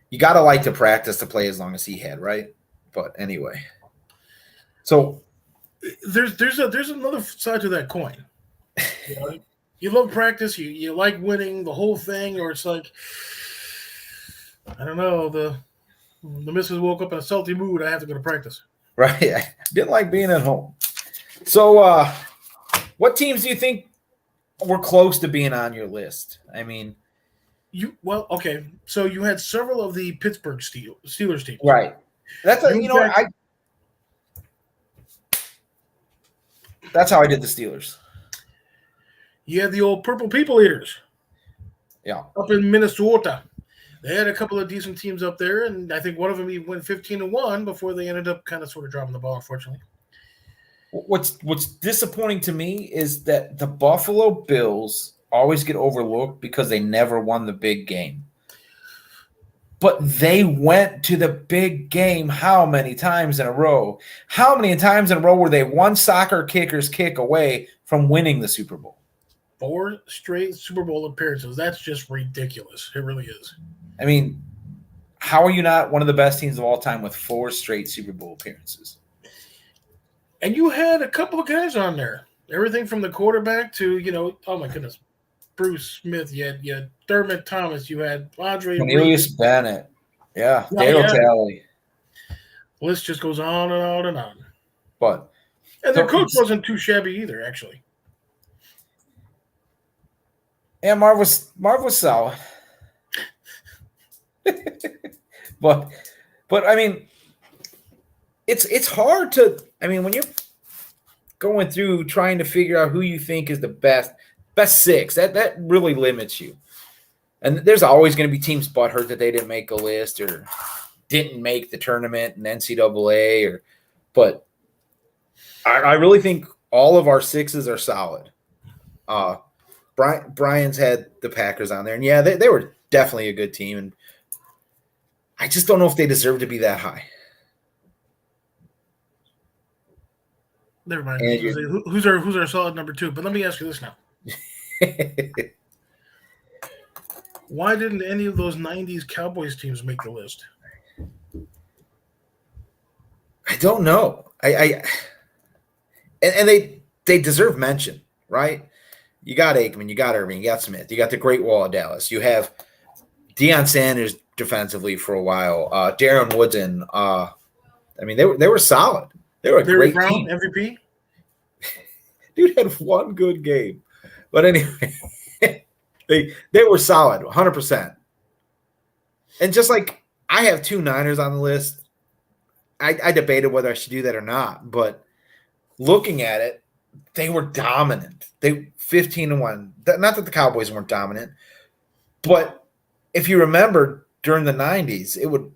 you got to like to practice to play as long as he had, right? But anyway. So there's another side to that coin. You love practice, you like winning the whole thing, or it's like, I don't know, the missus woke up in a salty mood, I have to go to practice. Right. I didn't like being at home. So what teams do you think were close to being on your list? I mean, okay. So you had several of the Pittsburgh Steelers teams. Right. That's that's how I did the Steelers. You had the old Purple People Eaters. Yeah. Up in Minnesota. They had a couple of decent teams up there, and I think one of them even went 15-1 before they ended up kind of sort of dropping the ball, unfortunately. What's disappointing to me is that the Buffalo Bills always get overlooked because they never won the big game. But they went to the big game how many times in a row? How many times in a row were they one soccer kicker's kick away from winning the Super Bowl? 4 straight Super Bowl appearances. That's just ridiculous. It really is. I mean, how are you not one of the best teams of all time with 4 straight Super Bowl appearances? And you had a couple of guys on there. Everything from the quarterback to, oh my goodness, Bruce Smith. You had Thurman Thomas. You had Andre Cornelius Bennett. Yeah, Daryl Talley. The list just goes on and on and on. But their coach wasn't too shabby either, actually. Yeah, Marv was solid. but I mean, it's hard to. I mean, when you're going through trying to figure out who you think is the best 6, that really limits you. And there's always going to be teams butthurt that they didn't make a list or didn't make the tournament in NCAA. But I really think all of our 6s are solid. Brian's had the Packers on there, and yeah, they were definitely a good team, and I just don't know if they deserve to be that high. Never mind. Who's our solid number 2? But let me ask you this now. Why didn't any of those 90s Cowboys teams make the list? don't know. And they deserve mention, right? You got Aikman, you got Irving, you got Smith, you got the Great Wall of Dallas. You have Deion Sanders defensively for a while. Darren Woodson. I mean, they were solid. They were a Larry great Brown, team. MVP. Dude had one good game, but anyway, they were solid, 100%. And just like I have 2 Niners on the list, I debated whether I should do that or not. But looking at it, they were dominant. They 15-1. Not that the Cowboys weren't dominant, but if you remember during the 90s, it would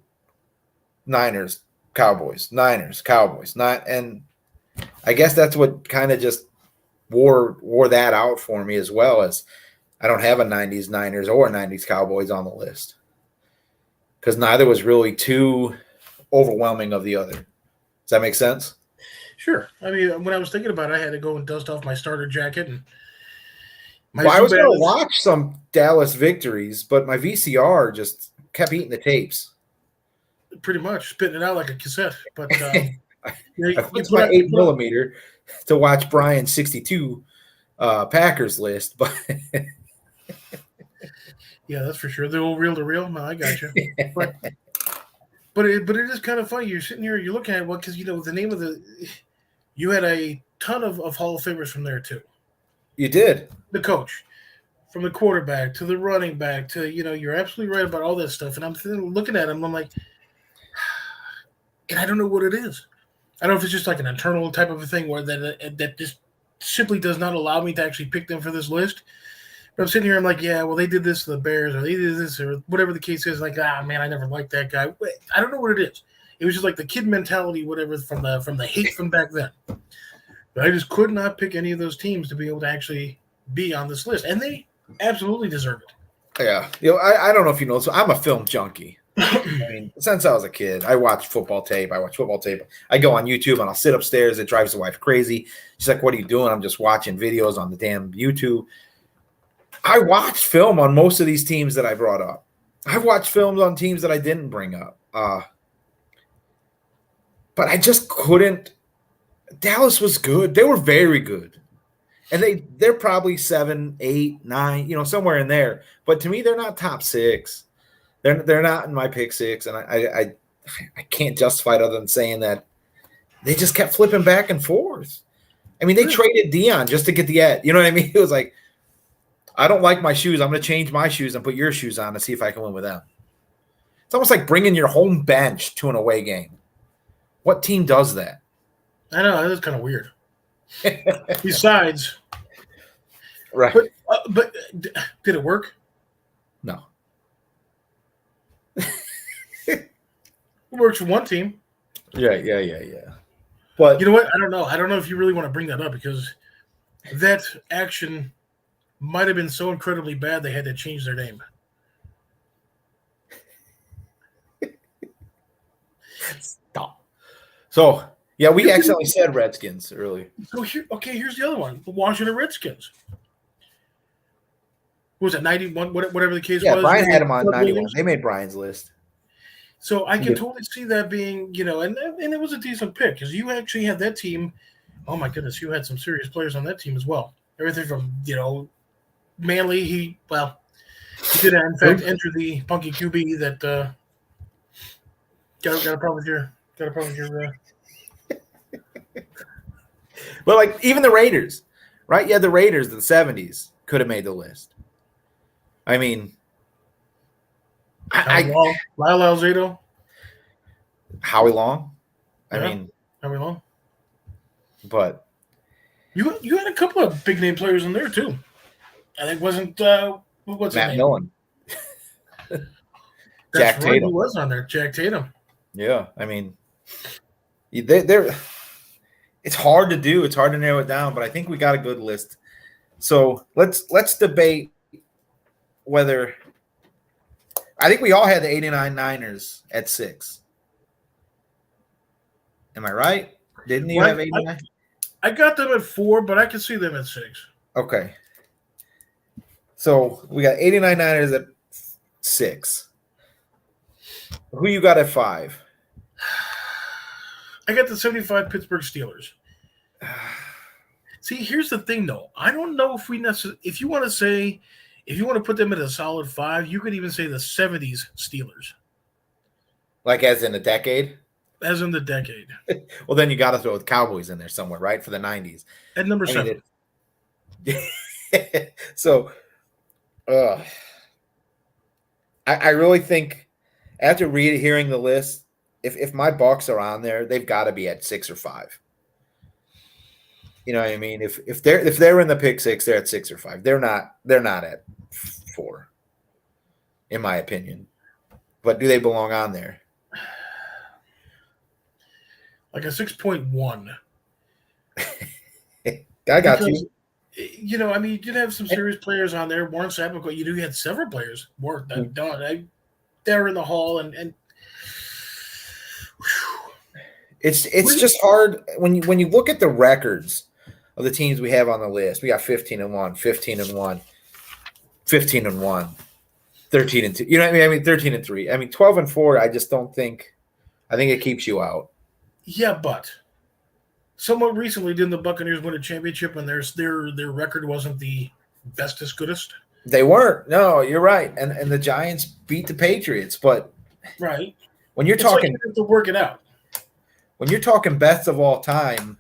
Niners, Cowboys, and I guess that's what kind of just wore that out for me, as well as I don't have a 90s Niners or a 90s Cowboys on the list because neither was really too overwhelming of the other. Does that make sense? Sure. I mean, when I was thinking about it, I had to go and dust off my starter jacket and I was going to watch some Dallas victories, but my VCR just kept eating the tapes. Pretty much spitting it out like a cassette. But I put my 8mm to watch Brian's 62 Packers list, but yeah, that's for sure. The old reel to reel. No, I got you. But it is kind of funny. You're sitting here, you're looking at because the name of you had a ton of Hall of Famers from there too. You did. The coach, from the quarterback to the running back to you're absolutely right about all that stuff. And I'm looking at him, I'm like, and I don't know what it is. I don't know if it's just like an internal type of a thing where that just simply does not allow me to actually pick them for this list. But I'm sitting here, I'm like, yeah, well, they did this to the Bears, or they did this, or whatever the case is. Like, man, I never liked that guy. I don't know what it is. It was just like the kid mentality, whatever, from the hate from back then. But I just could not pick any of those teams to be able to actually be on this list, and they absolutely deserve it. Yeah, I don't know if you know, so I'm a film junkie. I mean, since I was a kid, I watch football tape. I go on YouTube and I'll sit upstairs. It drives the wife crazy. She's like, "What are you doing?" I'm just watching videos on the damn YouTube. I watched film on most of these teams that I brought up. I've watched films on teams that I didn't bring up. But I just couldn't. Dallas was good. They were very good. And they're probably 7, 8, 9, somewhere in there. But to me, they're not top 6. They're not in my pick 6. And I can't justify it other than saying that they just kept flipping back and forth. I mean, they traded Deion just to get the edge. You know what I mean? It was like, I don't like my shoes. I'm going to change my shoes and put your shoes on to see if I can win with them. It's almost like bringing your home bench to an away game. What team does that? I know. That's kind of weird. Besides. Right. But did it work? No. It works for one team. Yeah. But you know what? I don't know. I don't know if you really want to bring that up because that action might have been so incredibly bad they had to change their name. Stop. So, yeah, we accidentally said Redskins earlier. So here's the other one. The Washington Redskins. What was it, 91? Whatever the case was. Yeah, Brian had him on 91. They made Brian's list. So I can totally see that being, and it was a decent pick because you actually had that team. Oh my goodness, you had some serious players on that team as well. Everything from, Manley, he did in fact enter the punky QB that got a problem with your Well, like even the Raiders, right? Yeah, the Raiders in the 70s could have made the list. I mean, Lyle Alzado, Howie Long. Howie Long. But you had a couple of big name players in there too. I think wasn't what's Matt his name? Millen. Jack Tatum. Who was on there? Jack Tatum. Yeah, I mean, they're. It's hard to do. It's hard to narrow it down, but I think we got a good list. So let's debate whether. I think we all had the 89 Niners at 6. Am I right? Didn't you have 89? I got them at 4, but I can see them at 6. Okay. So we got 89 Niners at 6. Who you got at 5? I got the 75 Pittsburgh Steelers. See, here's the thing, though. I don't know if we necessarily – if you want to put them at a solid 5, you could even say the 70s Steelers. Like as in a decade? As in the decade. Well, then you got to throw the Cowboys in there somewhere, right, for the 90s. At number 7. So, I really think after hearing the list, if my Bucks are on there, they've got to be at 6 or 5. You know what I mean? If they're in the pick 6, they're at 6 or 5. They're not at 4, in my opinion. But do they belong on there? Like a 6.1. I got you. You know, I mean, you did have some serious players on there. Warren Sapp, you had several players. They're in the hall, and it's just hard when you look at the records of the teams we have on the list. We got 15-1, 15-1, 15-1, 13-2. You know what I mean? 13-3. I mean, 12-4. I just don't think. I think it keeps you out. Yeah, but somewhat recently, didn't the Buccaneers win a championship and their record wasn't the bestest, goodest? They weren't. No, you're right. And the Giants beat the Patriots, but right when you're talking, you have to work it out. When you're talking best of all time,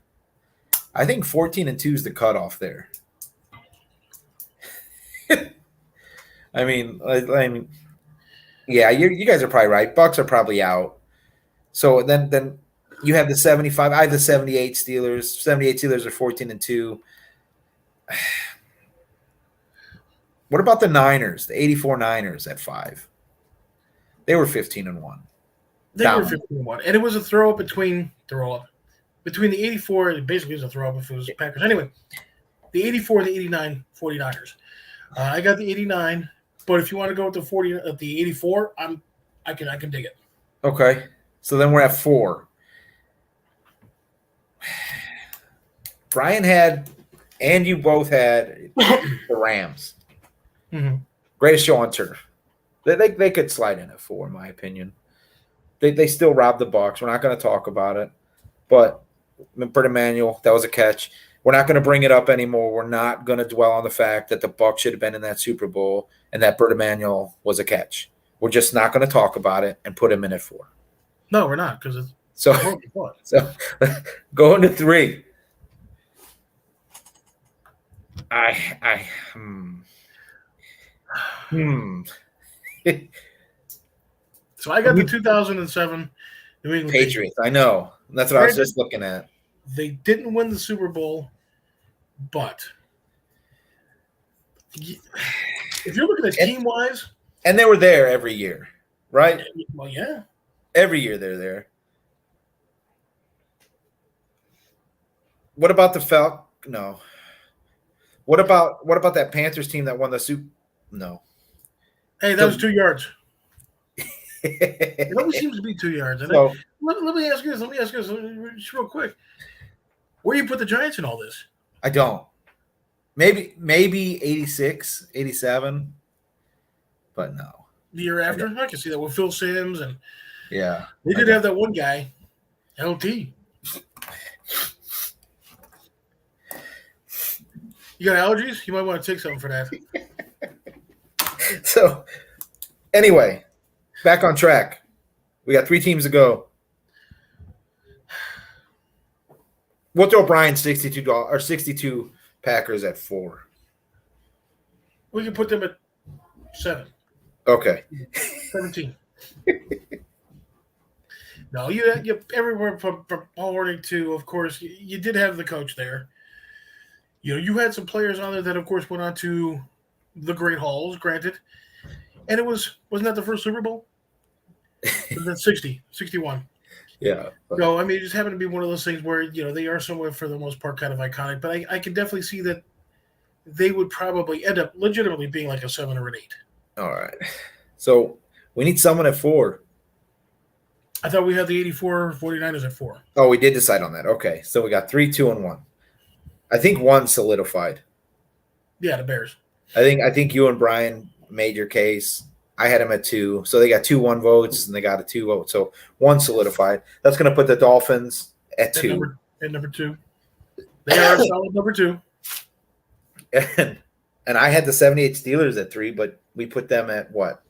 I think 14-2 is the cutoff there. I mean, yeah, you guys are probably right. Bucks are probably out. So then you have the 75. I have the 78 Steelers. 78 Steelers are 14-2. What about the Niners? The 84 Niners at 5. They were 15-1. They were 15-1, and it was a throw up between the 84. It basically was a throw up if it was Packers. Anyway, the 84 and the 89 49ers. I got the 89, but if you want to go with the 84, I can dig it. Okay, so then we're at 4. Brian had, and you both had the Rams. Mm-hmm. Greatest show on turf. They could slide in at 4, in my opinion. They still robbed the Bucs. We're not going to talk about it. But Bert Emanuel, that was a catch. We're not going to bring it up anymore. We're not going to dwell on the fact that the Bucs should have been in that Super Bowl and that Bert Emanuel was a catch. We're just not going to talk about it and put him in at 4. No, we're not, because it's so going to 3. So I got the 2007 New England Patriots. I know. That's what I was just looking at. They didn't win the Super Bowl, but if you're looking at team-wise. And they were there every year, right? Well, yeah. Every year they're there. What about the Falcons? No. What about that Panthers team that won the Super? No. Hey, that was 2 yards. It always seems to be 2 yards. And So, let me ask you this. Just real quick. Where do you put the Giants in all this? I don't. Maybe 86, 87, but no. The year after? I can see that with Phil Simms. And Yeah. they did have that one guy, LT. You got allergies? You might want to take something for that. So, anyway, back on track. We got 3 teams to go. We'll throw Brian $62 Packers at 4. We can put them at 7. Okay. 17. No, you everywhere from Paul Hornig to, of course, you did have the coach there. You know, you had some players on there that, of course, went on to the great halls, granted. And wasn't that the first Super Bowl? That's 61. Yeah. No, I mean, it just happened to be one of those things where, you know, they are somewhat, for the most part, kind of iconic. But I can definitely see that they would probably end up legitimately being like a 7 or an 8. All right. So we need someone at 4. I thought we had the 84 49ers at 4. Oh, we did decide on that. Okay. So we got 3, 2, and 1. I think 1 solidified. Yeah, the Bears. I think you and Brian made your case. I had him at 2. So they got 2 1 votes and they got a 2 vote. So 1 solidified. That's going to put the Dolphins at 2. At number 2. They are a solid number 2. And I had the 78 Steelers at 3, but we put them at what?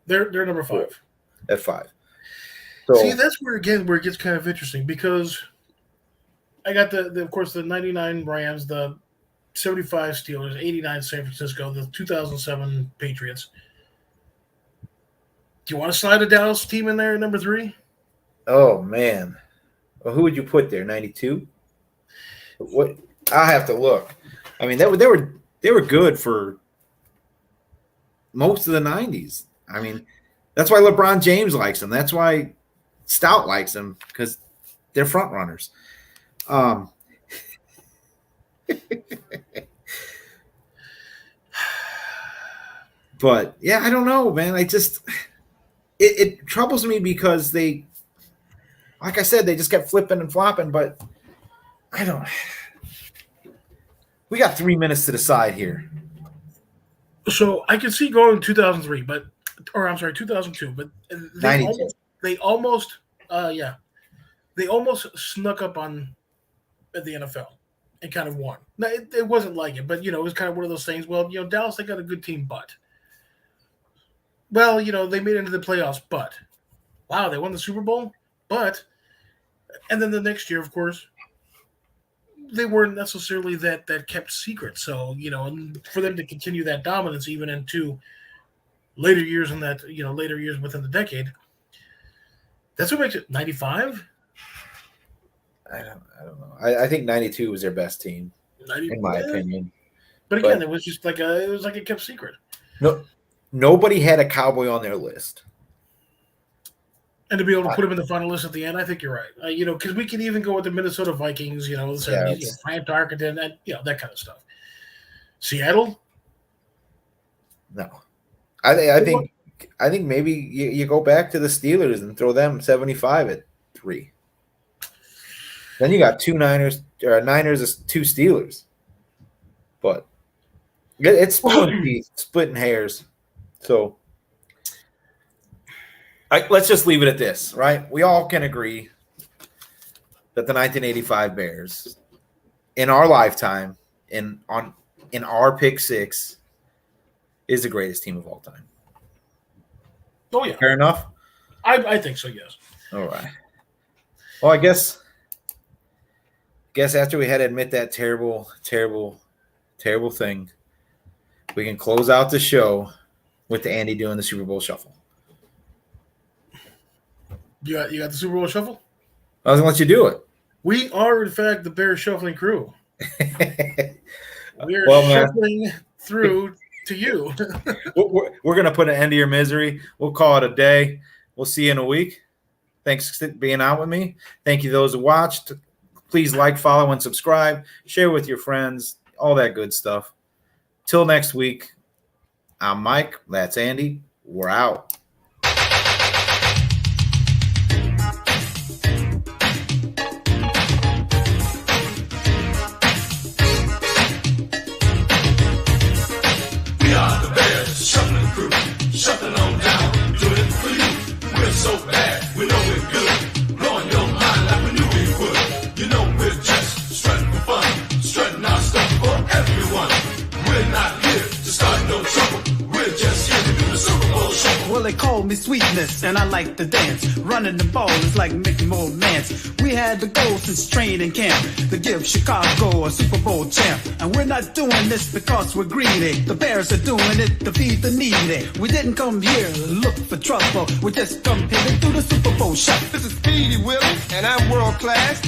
They're number 5. At 5. So, see, that's where it gets kind of interesting, because I got of course the 99 Rams, the 75 Steelers, 89 San Francisco, the 2007 Patriots. Do you want to slide a Dallas team in there at number 3? oh man. Well, who would you put there? 92? What? I'll have to look. I mean, they were good for most of the 90s. I mean, that's why LeBron James likes them. That's why Stout likes them, because they're front runners. But yeah, I don't know, man. It troubles me because they, like I said, they just kept flipping and flopping. But we got 3 minutes to decide here. So I can see going 2003, 2002, but they almost snuck up on at the NFL and kind of won. Now, it wasn't like it, but, it was kind of one of those things. Well, Dallas, they got a good team, but. Well, they made it into the playoffs, but. Wow, they won the Super Bowl, but. And then the next year, of course, they weren't necessarily that kept secret. So, and for them to continue that dominance even into later years later years within the decade, that's what makes it 95. I don't know. I think 92 was their best team, in my opinion. But again, it was just like a kept secret. No, nobody had a Cowboy on their list. And to be able to put him in the final list at the end, I think you're right. Because we can even go with the Minnesota Vikings, the 70s, Frank Tarkenton, and that kind of stuff. Seattle? No. I think maybe you go back to the Steelers and throw them 75 at 3. Then you got 2 Niners, or Niners, 2 Steelers. But it's splitting hairs. So let's just leave it at this, right? We all can agree that the 1985 Bears, in our lifetime, in our pick 6, is the greatest team of all time. Oh yeah, fair enough. I think so. Yes. All right. Well, I guess after we had to admit that terrible, terrible, terrible thing, we can close out the show with Andy doing the Super Bowl shuffle. You got the Super Bowl shuffle? I was going to let you do it. We are, in fact, the Bears shuffling crew. We're shuffling through to you. We're going to put an end to your misery. We'll call it a day. We'll see you in a week. Thanks for being out with me. Thank you to those who watched. Please like, follow, and subscribe. Share with your friends. All that good stuff. Till next week, I'm Mike. That's Andy. We're out. Shuffling crew, shuffling on down, doing it for you. We're so bad, we know we're good. Blowing your mind like we knew we would. We're just strutting for fun, strutting our stuff for everyone. We're not here to start no trouble. We're just here to do the Super Bowl shuffle. Well, they call me Sweetness, and I like to dance. Running the ball is like making more mans. We had the goal since training camp to give Chicago a Super Bowl champ. And we're not doing this because we're greedy. The Bears are doing it to feed the needy. We didn't come here to look for trouble. We just come here to do the Super Bowl shot. This is Speedy Willie, and I'm world class.